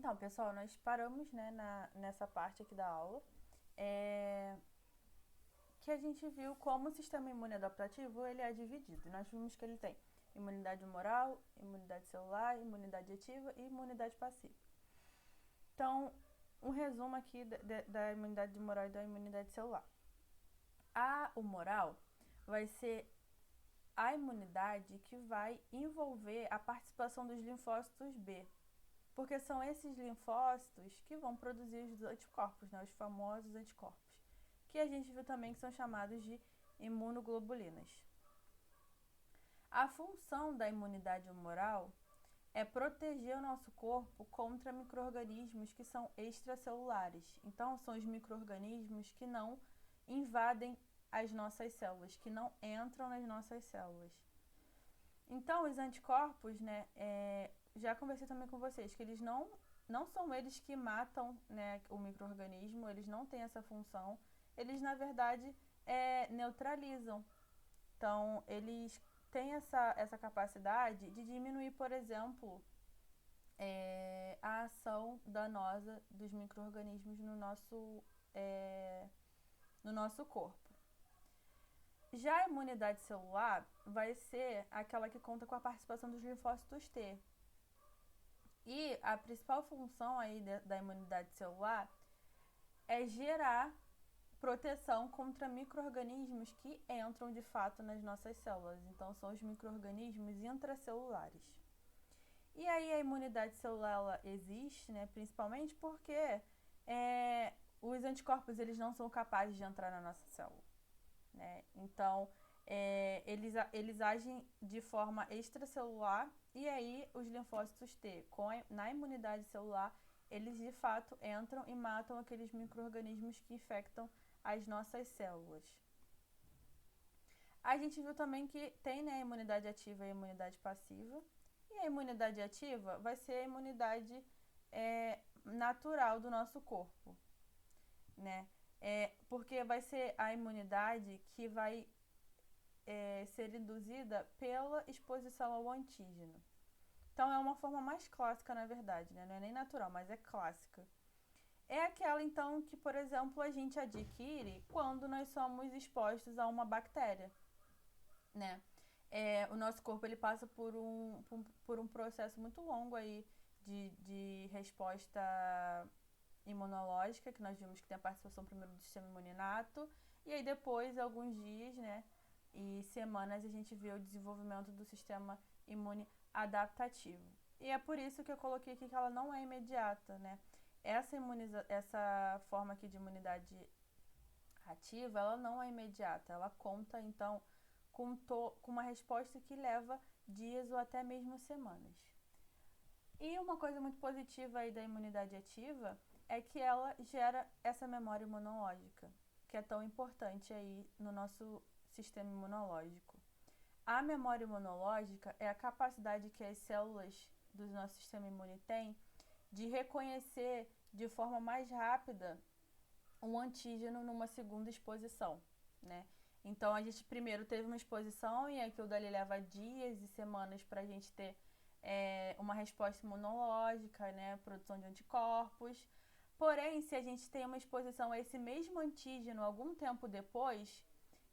Então, pessoal, nós paramos, né, nessa parte aqui da aula, é, que a gente viu como o sistema imune adaptativo ele é dividido. Nós vimos que ele tem imunidade humoral, imunidade celular, imunidade ativa e imunidade passiva. Então, um resumo aqui da imunidade humoral e da imunidade celular. A humoral vai ser a imunidade que vai envolver a participação dos linfócitos B, porque são esses linfócitos que vão produzir os anticorpos, né, os famosos anticorpos, que a gente viu também que são chamados de imunoglobulinas. A função da imunidade humoral é proteger o nosso corpo contra micro-organismos que são extracelulares. Então, são os micro-organismos que não invadem as nossas células, que não entram nas nossas células. Então, os anticorpos, né, já conversei também com vocês, que eles não são eles que matam, né, o micro-organismo, eles não têm essa função, eles, na verdade, neutralizam. Então, eles têm essa capacidade de diminuir, por exemplo, a ação danosa dos micro-organismos no nosso corpo. Já a imunidade celular vai ser aquela que conta com a participação dos linfócitos T. E a principal função aí da imunidade celular é gerar proteção contra micro-organismos que entram de fato nas nossas células. Então, são os micro-organismos intracelulares. E aí a imunidade celular ela existe, né, principalmente porque os anticorpos eles não são capazes de entrar na nossa célula, né? Então, eles agem de forma extracelular e aí os linfócitos T, na imunidade celular, eles de fato entram e matam aqueles micro-organismos que infectam as nossas células. A gente viu também que tem, né, a imunidade ativa e a imunidade passiva. E a imunidade ativa vai ser a imunidade natural do nosso corpo, né? Porque vai ser a imunidade que vai ser induzida pela exposição ao antígeno. Então, é uma forma mais clássica, na verdade, né? Não é nem natural, mas é clássica. É aquela, então, que, por exemplo, a gente adquire quando nós somos expostos a uma bactéria, né? O nosso corpo ele passa por um processo muito longo aí de resposta imunológica, que nós vimos que tem a participação primeiro do sistema imune inato, e aí depois, alguns dias, né, e semanas, a gente vê o desenvolvimento do sistema imune adaptativo. E é por isso que eu coloquei aqui que ela não é imediata, né? Essa forma aqui de imunidade ativa, ela não é imediata, ela conta, então, com uma resposta que leva dias ou até mesmo semanas. E uma coisa muito positiva aí da imunidade ativa é que ela gera essa memória imunológica, que é tão importante aí no nosso sistema imunológico. A memória imunológica é a capacidade que as células do nosso sistema imune têm de reconhecer de forma mais rápida um antígeno numa segunda exposição, né? Então, a gente primeiro teve uma exposição e aquilo dali leva dias e semanas para a gente ter uma resposta imunológica, né? Produção de anticorpos. Porém, se a gente tem uma exposição a esse mesmo antígeno algum tempo depois,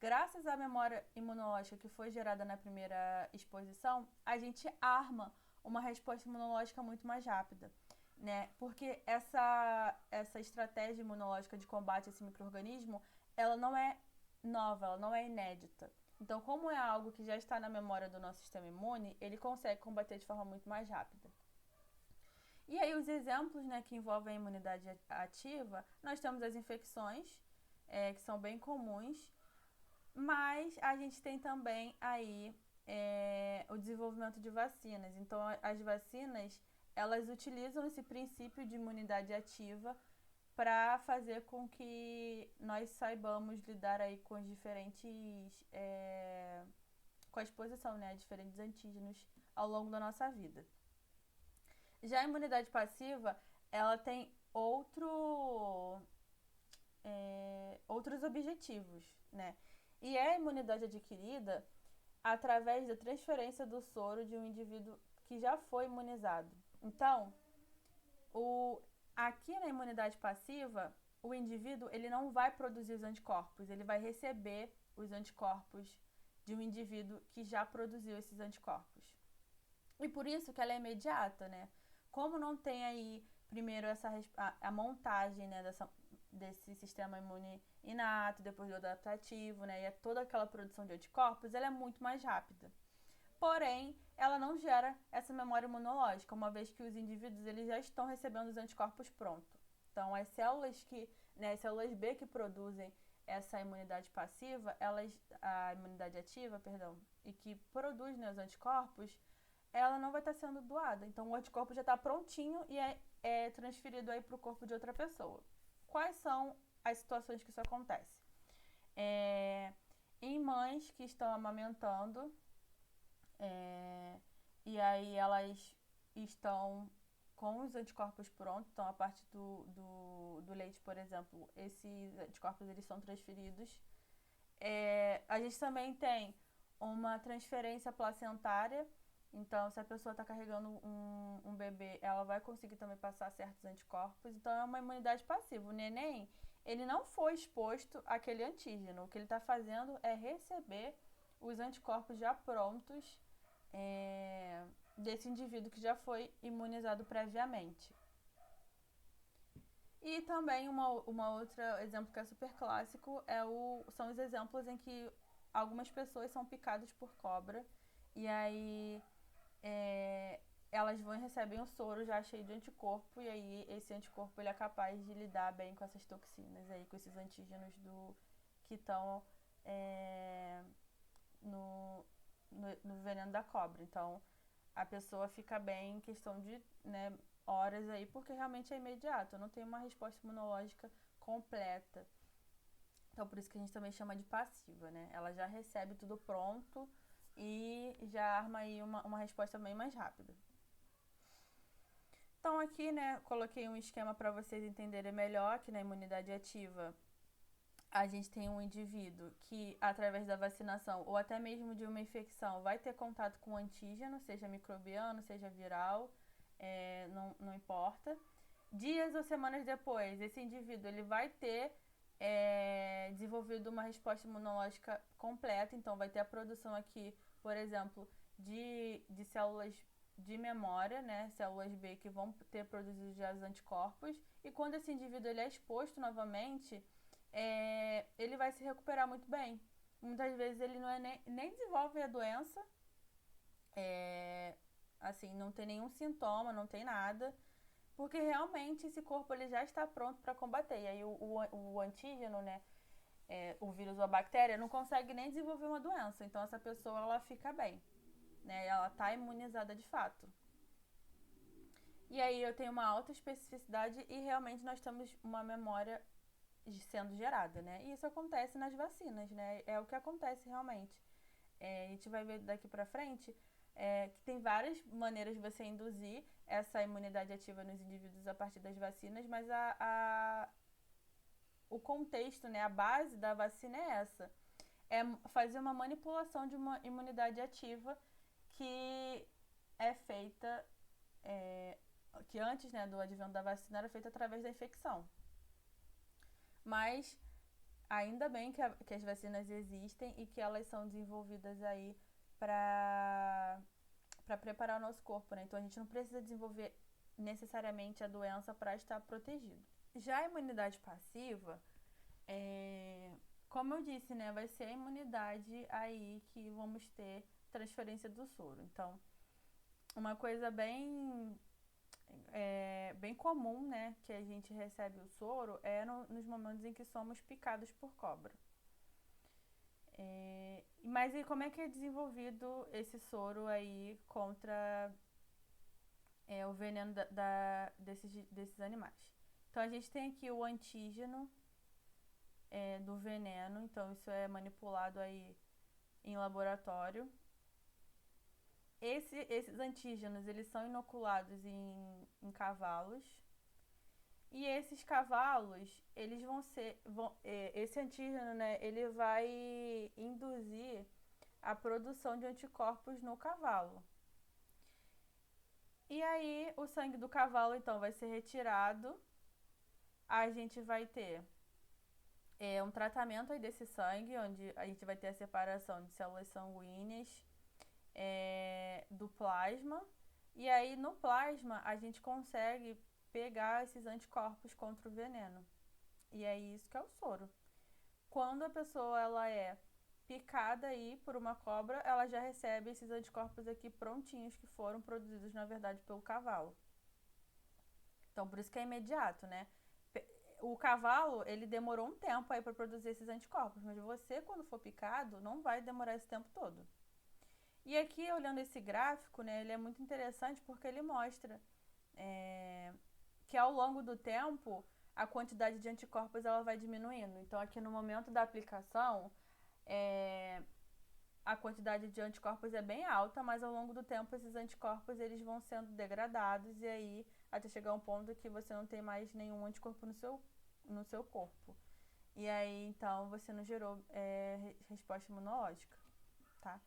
graças à memória imunológica que foi gerada na primeira exposição, a gente arma uma resposta imunológica muito mais rápida, né? Porque essa estratégia imunológica de combate a esse micro-organismo, ela não é nova, ela não é inédita. Então, como é algo que já está na memória do nosso sistema imune, ele consegue combater de forma muito mais rápida. E aí, os exemplos, né, que envolvem a imunidade ativa, nós temos as infecções, que são bem comuns, mas a gente tem também aí o desenvolvimento de vacinas. Então, as vacinas, elas utilizam esse princípio de imunidade ativa para fazer com que nós saibamos lidar aí com os diferentes, com a exposição, né, a diferentes antígenos ao longo da nossa vida. Já a imunidade passiva, ela tem outros objetivos, né? E é a imunidade adquirida através da transferência do soro de um indivíduo que já foi imunizado. Então, O, aqui na imunidade passiva, o indivíduo ele não vai produzir os anticorpos, ele vai receber os anticorpos de um indivíduo que já produziu esses anticorpos. E por isso que ela é imediata, né? Como não tem aí, primeiro, a montagem, né, desse sistema imune inato, depois do adaptativo, né, e é toda aquela produção de anticorpos, ela é muito mais rápida. Porém, ela não gera essa memória imunológica, uma vez que os indivíduos eles já estão recebendo os anticorpos prontos. Então, as células as células B que produzem essa imunidade passiva, a imunidade ativa, perdão, e que produz, né, os anticorpos, ela não vai estar sendo doada. Então, o anticorpo já está prontinho e é transferido aí para o corpo de outra pessoa. Quais são as situações que isso acontece? Em mães que estão amamentando, e aí elas estão com os anticorpos prontos, então a partir do leite, por exemplo, esses anticorpos eles são transferidos. A gente também tem uma transferência placentária, então se a pessoa está carregando um bebê, ela vai conseguir também passar certos anticorpos, então é uma imunidade passiva. O neném, ele não foi exposto àquele antígeno, o que ele está fazendo é receber os anticorpos já prontos desse indivíduo que já foi imunizado previamente. E também uma outra exemplo que é super clássico são os exemplos em que algumas pessoas são picadas por cobra e aí elas vão e recebem um soro já cheio de anticorpo e aí esse anticorpo ele é capaz de lidar bem com essas toxinas aí, com esses antígenos que estão no veneno da cobra. Então a pessoa fica bem em questão de, né, horas aí, porque realmente é imediato, não tem uma resposta imunológica completa. Então por isso que a gente também chama de passiva, né? Ela já recebe tudo pronto e já arma aí uma resposta bem mais rápida. Então aqui, né, coloquei um esquema para vocês entenderem melhor que na imunidade ativa a gente tem um indivíduo que, através da vacinação ou até mesmo de uma infecção, vai ter contato com o antígeno, seja microbiano, seja viral, não importa. Dias ou semanas depois, esse indivíduo ele vai ter desenvolvido uma resposta imunológica completa, então vai ter a produção aqui, por exemplo, de células de memória, né, células B que vão ter produzido já os anticorpos, e quando esse indivíduo ele é exposto novamente, ele vai se recuperar muito bem. Muitas vezes ele não nem desenvolve a doença, assim, não tem nenhum sintoma, não tem nada, porque realmente esse corpo ele já está pronto para combater. E aí o antígeno, né, o vírus ou a bactéria, não consegue nem desenvolver uma doença. Então essa pessoa ela fica bem, né, ela está imunizada de fato. E aí eu tenho uma alta especificidade e realmente nós temos uma memória sendo gerada, né? E isso acontece nas vacinas, né? É o que acontece realmente. A gente vai ver daqui pra frente que tem várias maneiras de você induzir essa imunidade ativa nos indivíduos a partir das vacinas, mas o contexto, né? A base da vacina é essa. É fazer uma manipulação de uma imunidade ativa que é feita, que antes, né, do advento da vacina era feita através da infecção. Mas ainda bem que as vacinas existem e que elas são desenvolvidas aí para preparar o nosso corpo, né? Então a gente não precisa desenvolver necessariamente a doença para estar protegido. Já a imunidade passiva, como eu disse, né, vai ser a imunidade aí que vamos ter transferência do soro. Então, uma coisa bem comum, né, que a gente recebe o soro nos momentos em que somos picados por cobra. Mas e como é que é desenvolvido esse soro aí contra o veneno desses animais? Então a gente tem aqui o antígeno do veneno, então isso é manipulado aí em laboratório. Esses antígenos, eles são inoculados em cavalos. E esses cavalos, eles esse antígeno, né, ele vai induzir a produção de anticorpos no cavalo. E aí, o sangue do cavalo, então, vai ser retirado. A gente vai ter um tratamento aí desse sangue, onde a gente vai ter a separação de células sanguíneas do plasma. E aí, no plasma, a gente consegue pegar esses anticorpos contra o veneno. E é isso que é o soro. Quando a pessoa ela é picada aí por uma cobra, ela já recebe esses anticorpos aqui prontinhos que foram produzidos, na verdade, pelo cavalo. Então, por isso que é imediato, né? O cavalo, ele demorou um tempo aí para produzir esses anticorpos, mas você, quando for picado, não vai demorar esse tempo todo. E aqui, olhando esse gráfico, né, ele é muito interessante porque ele mostra que ao longo do tempo, a quantidade de anticorpos ela vai diminuindo. Então, aqui no momento da aplicação, a quantidade de anticorpos é bem alta, mas ao longo do tempo esses anticorpos eles vão sendo degradados e aí até chegar um ponto que você não tem mais nenhum anticorpo no seu corpo. E aí, então, você não gerou resposta imunológica, tá?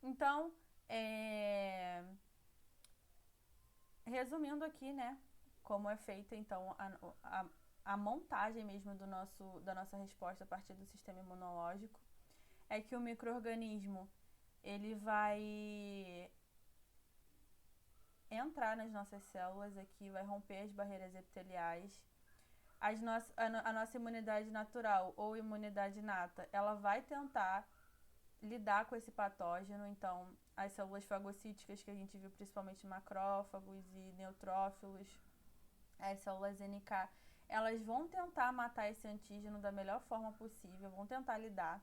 Então, resumindo aqui, né, como é feita, então, a montagem mesmo da nossa resposta a partir do sistema imunológico, é que o micro-organismo, ele vai entrar nas nossas células aqui, vai romper as barreiras epiteliais. A nossa imunidade natural ou imunidade inata, ela vai tentar lidar com esse patógeno. Então, as células fagocíticas que a gente viu, principalmente macrófagos e neutrófilos, as células NK, elas vão tentar matar esse antígeno da melhor forma possível, vão tentar lidar.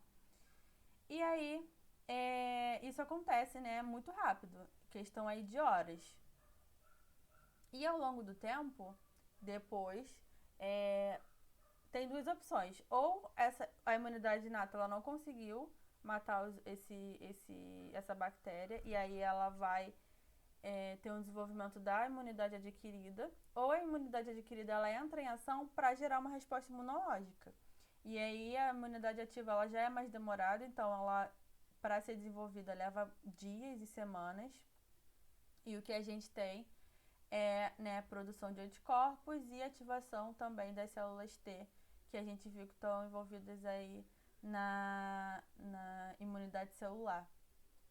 E aí, isso acontece, né, muito rápido, questão aí de horas. E ao longo do tempo, depois, tem duas opções. Ou a imunidade inata ela não conseguiu matar essa bactéria, e aí ela vai ter um desenvolvimento da imunidade adquirida, ou a imunidade adquirida ela entra em ação para gerar uma resposta imunológica. E aí a imunidade ativa ela já é mais demorada, então ela, para ser desenvolvida, leva dias e semanas. E o que a gente tem é, né, produção de anticorpos e ativação também das células T, que a gente viu que estão envolvidas aí na imunidade celular.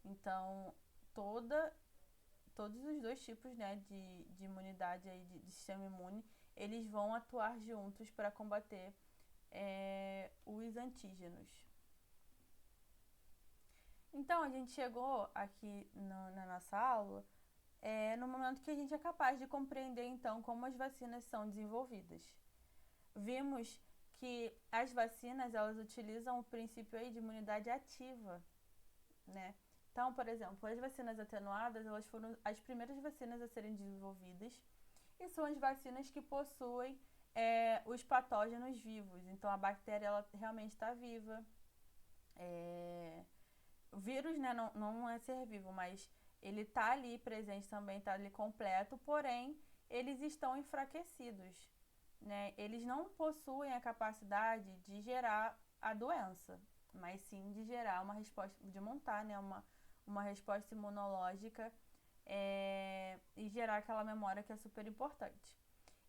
Então, todos os dois tipos, né, de imunidade aí, de sistema imune, eles vão atuar juntos para combater os antígenos. Então, a gente chegou aqui na nossa aula no momento que a gente é capaz de compreender, então, como as vacinas são desenvolvidas. Vimos que as vacinas, elas utilizam o princípio aí de imunidade ativa, né? Então, por exemplo, as vacinas atenuadas, elas foram as primeiras vacinas a serem desenvolvidas e são as vacinas que possuem os patógenos vivos. Então, a bactéria, ela realmente está viva. O vírus, né, não é ser vivo, mas ele está ali presente também, está ali completo, porém, eles estão enfraquecidos, né? Eles não possuem a capacidade de gerar a doença, mas sim de gerar uma resposta, de montar, né, uma resposta imunológica e gerar aquela memória que é super importante.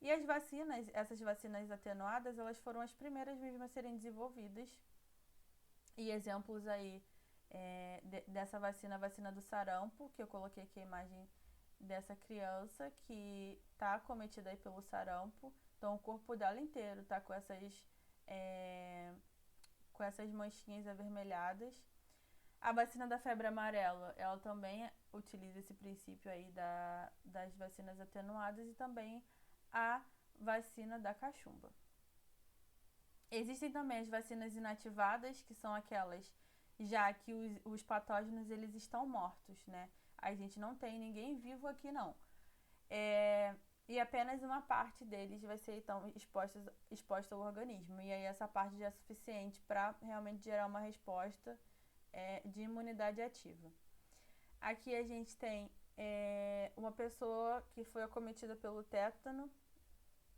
E as vacinas, essas vacinas atenuadas, elas foram as primeiras mesmo a serem desenvolvidas. E exemplos aí dessa vacina, a vacina do sarampo, que eu coloquei aqui a imagem dessa criança que está acometida aí pelo sarampo. Então, o corpo dela inteiro está com essas manchinhas avermelhadas. A vacina da febre amarela, ela também utiliza esse princípio aí das vacinas atenuadas e também a vacina da cachumba. Existem também as vacinas inativadas, que são aquelas já que os patógenos eles estão mortos, né? A gente não tem ninguém vivo aqui, não. E apenas uma parte deles vai ser, então, exposta ao organismo. E aí essa parte já é suficiente para realmente gerar uma resposta de imunidade ativa. Aqui a gente tem uma pessoa que foi acometida pelo tétano.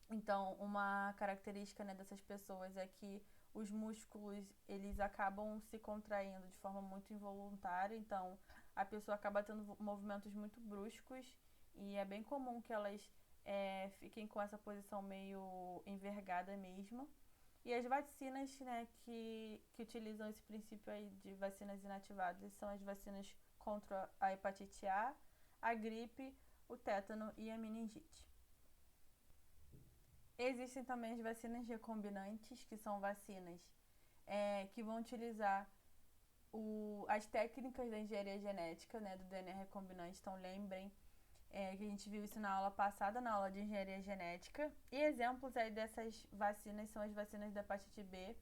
Então, uma característica, né, dessas pessoas é que os músculos, eles acabam se contraindo de forma muito involuntária. Então, a pessoa acaba tendo movimentos muito bruscos e é bem comum que elas fiquem com essa posição meio envergada mesmo. E as vacinas, né, que utilizam esse princípio aí de vacinas inativadas são as vacinas contra a hepatite a gripe, o tétano e a meningite. Existem também as vacinas recombinantes, que são vacinas que vão utilizar as técnicas da engenharia genética, né, do DNA recombinante. Então, lembrem que a gente viu isso na aula passada, na aula de engenharia genética. E exemplos aí dessas vacinas são as vacinas da hepatite B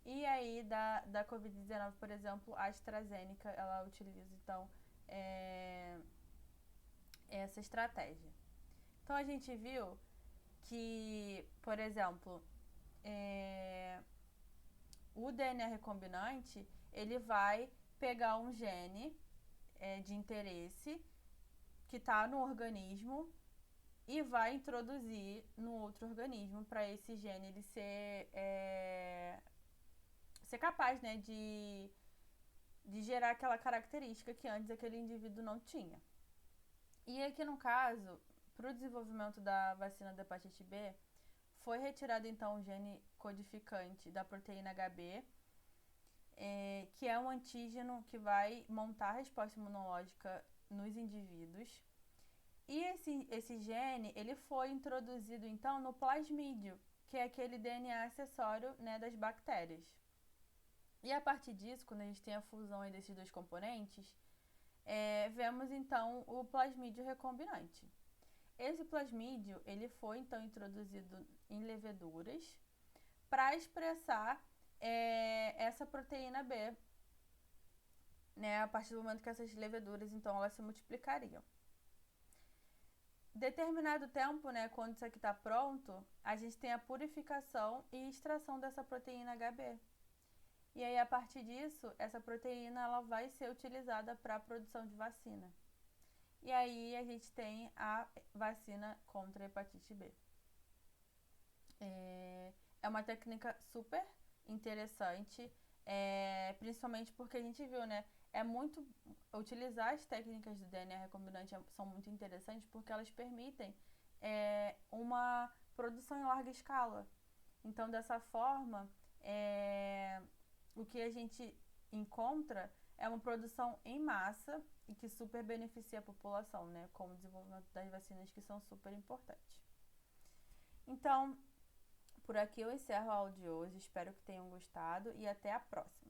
e aí da Covid-19, por exemplo, a AstraZeneca, ela utiliza, então, essa estratégia. Então, a gente viu que, por exemplo, o DNA recombinante, ele vai pegar um gene de interesse que está no organismo e vai introduzir no outro organismo para esse gene ele ser capaz, né, de gerar aquela característica que antes aquele indivíduo não tinha. E aqui no caso, para o desenvolvimento da vacina da hepatite B, foi retirado então o gene codificante da proteína HB, que é um antígeno que vai montar a resposta imunológica nos indivíduos. E esse gene, ele foi introduzido então no plasmídio, que é aquele DNA acessório, né, das bactérias. E a partir disso, quando a gente tem a fusão aí desses dois componentes, vemos então o plasmídio recombinante. Esse plasmídio, ele foi então introduzido em leveduras para expressar essa proteína B, né, a partir do momento que essas leveduras, então, elas se multiplicariam. Determinado tempo, né, quando isso aqui está pronto, a gente tem a purificação e extração dessa proteína HB. E aí, a partir disso, essa proteína ela vai ser utilizada para a produção de vacina. E aí, a gente tem a vacina contra a hepatite B. É uma técnica super interessante, principalmente porque a gente viu, né? Utilizar as técnicas do DNA recombinante são muito interessantes porque elas permitem uma produção em larga escala. Então, dessa forma, o que a gente encontra é uma produção em massa e que super beneficia a população, né? Com o desenvolvimento das vacinas que são super importantes. Então, por aqui eu encerro a aula de hoje. Espero que tenham gostado e até a próxima.